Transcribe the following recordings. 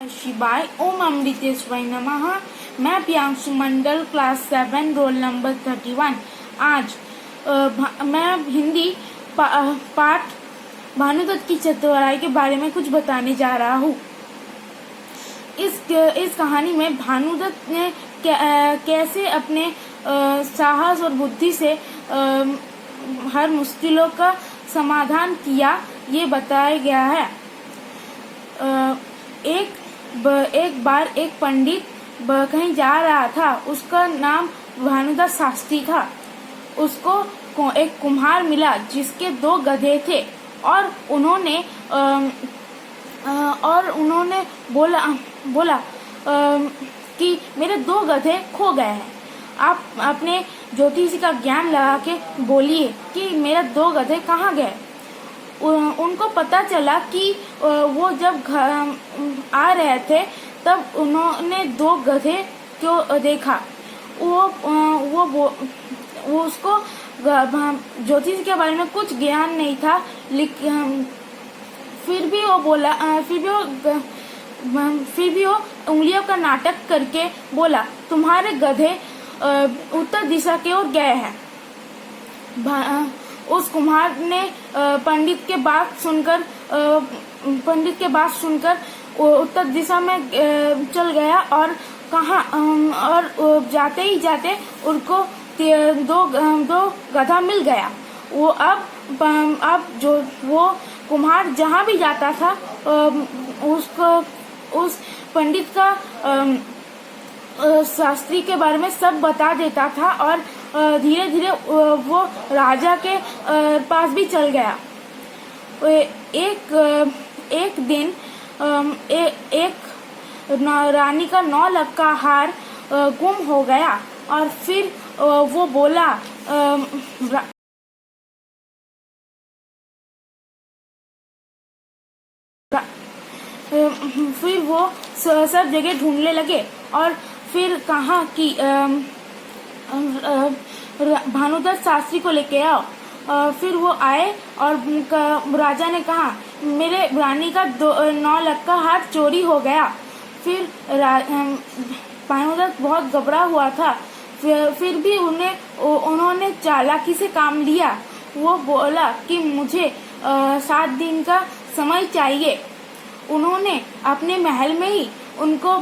शिवाय ओम अमृतेश्वराय नमः। मैं प्रियांशु मंडल क्लास 7 रोल नंबर 31। आज मैं हिंदी पाठ भानुदत्त की चतुराई के बारे में कुछ बताने जा रहा हूँ। इस कहानी में भानुदत्त ने कैसे अपने साहस और बुद्धि से हर मुश्किलों का समाधान किया, ये बताया गया है। एक बार एक पंडित कहीं जा रहा था। उसका नाम भानुदत्त शास्त्री था। उसको एक कुम्हार मिला जिसके 2 गधे थे और उन्होंने बोला कि मेरे 2 गधे खो गए हैं। आप अपने ज्योतिषी का ज्ञान लगा के बोलिए कि मेरे 2 गधे कहाँ गए। उनको पता चला कि वो जब घर आ रहे थे तब उन्होंने 2 गधे को देखा। वो उसको ज्योतिष के बारे में कुछ ज्ञान नहीं था, लेकिन फिर भी वो उंगलियों का नाटक करके बोला, तुम्हारे गधे उत्तर दिशा की ओर गए हैं। उस कुम्हार ने पंडित के बात सुनकर उत्तर दिशा में चल गया और जाते ही जाते उनको 2 गधा मिल गया। वो कुम्हार जहाँ भी जाता था उस पंडित का शास्त्री के बारे में सब बता देता था और धीरे धीरे वो राजा के पास भी चल गया। एक दिन एक रानी का 9 लाख का हार गुम हो गया और फिर वो बोला फिर वो सब जगह ढूंढने लगे और फिर कहा कि भानुदत्त शास्त्री को लेके आओ। फिर वो आए और राजा ने कहा मेरे रानी का 9 लाख का हार चोरी हो गया। फिर भानुदत्त बहुत घबरा हुआ था। फिर भी उन्होंने चालाकी से काम लिया। वो बोला कि मुझे 7 दिन का समय चाहिए। उन्होंने अपने महल में ही उनको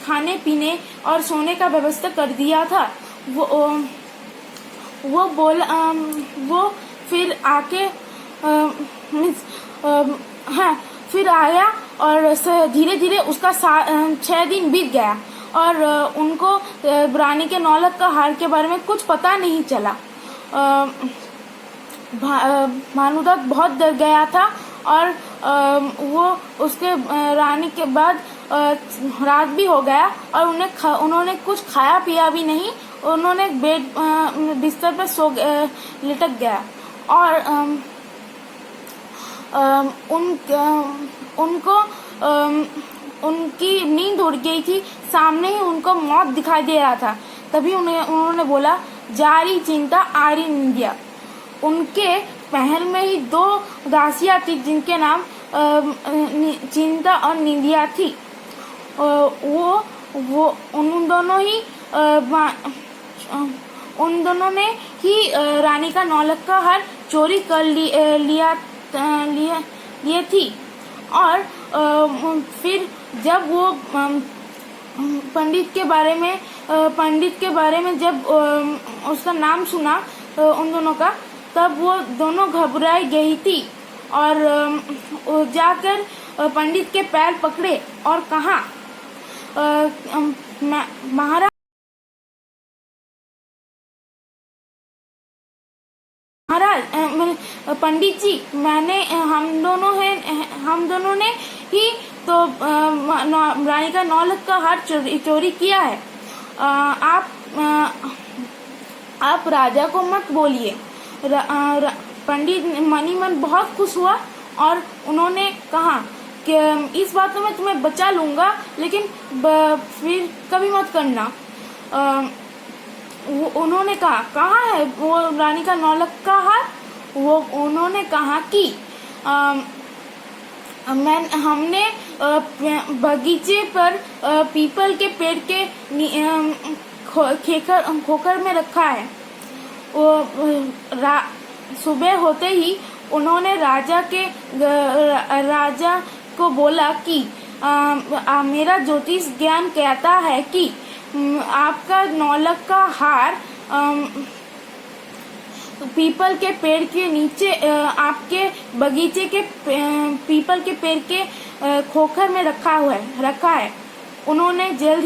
खाने पीने और सोने का व्यवस्था कर दिया था। वो फिर आके फिर आया और धीरे धीरे उसका 6 दिन बीत गया और उनको रानी के 9 लाख का हार के बारे में कुछ पता नहीं चला। भानुदत्त बहुत डर गया था और वो उसके रानी के बाद रात भी हो गया और उन्होंने कुछ खाया पिया भी नहीं। उन्होंने बिस्तर पर लिटक गया और उनकी नींद उड़ गई थी। सामने ही उनको मौत दिखाई दे रहा था। तभी उन्होंने बोला, जारी चिंता आरी निंदिया। उनके महल में ही 2 दासियां थी जिनके नाम चिंता और निंदिया थी। उन दोनों ने ही रानी का 9 लाख का हार चोरी कर लिए थी। और फिर जब वो पंडित के बारे में जब उसका नाम सुना उन दोनों का, तब वो दोनों घबराई गई थी और जाकर पंडित के पैर पकड़े और कहा, महाराज पंडित जी, हम दोनों ने ही तो रानी का 9 लाख का हार चोरी किया है। आप राजा को मत बोलिए। पंडित मन ही मन बहुत खुश हुआ और उन्होंने कहा कि इस बात में तुम्हें बचा लूंगा, लेकिन फिर कभी मत करना। उन्होंने कहा, कहाँ है वो रानी का 9 लाख का हार? उन्होंने कहा कि हमने बगीचे पर पीपल के पेड़ के खोखर में रखा है। सुबह होते ही उन्होंने राजा को बोला कि मेरा ज्योतिष ज्ञान कहता है कि आपका नौलख का हार पीपल के पेड़ के नीचे आपके बगीचे के पीपल के पेड़ के खोखर में रखा है। उन्होंने जल्द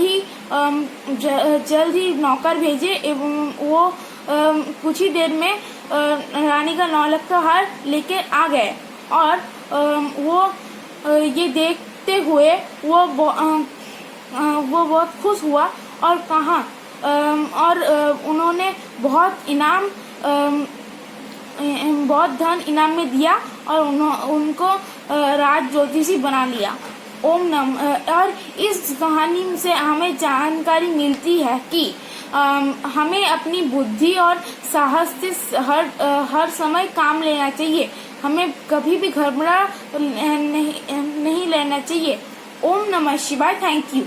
ही नौकर भेजे एवं वो कुछ ही देर में रानी का नौलख का हार लेके आ गए और वो ये देखते हुए वो बहुत खुश हुआ और कहा और उन्होंने बहुत धन इनाम में दिया और उनको राज ज्योतिषी बना लिया। ओम नम और इस कहानी से हमें जानकारी मिलती है कि हमें अपनी बुद्धि और साहस से हर समय काम लेना चाहिए। हमें कभी भी घबरा नहीं लेना चाहिए। ओम नमः शिवाय। Thank you.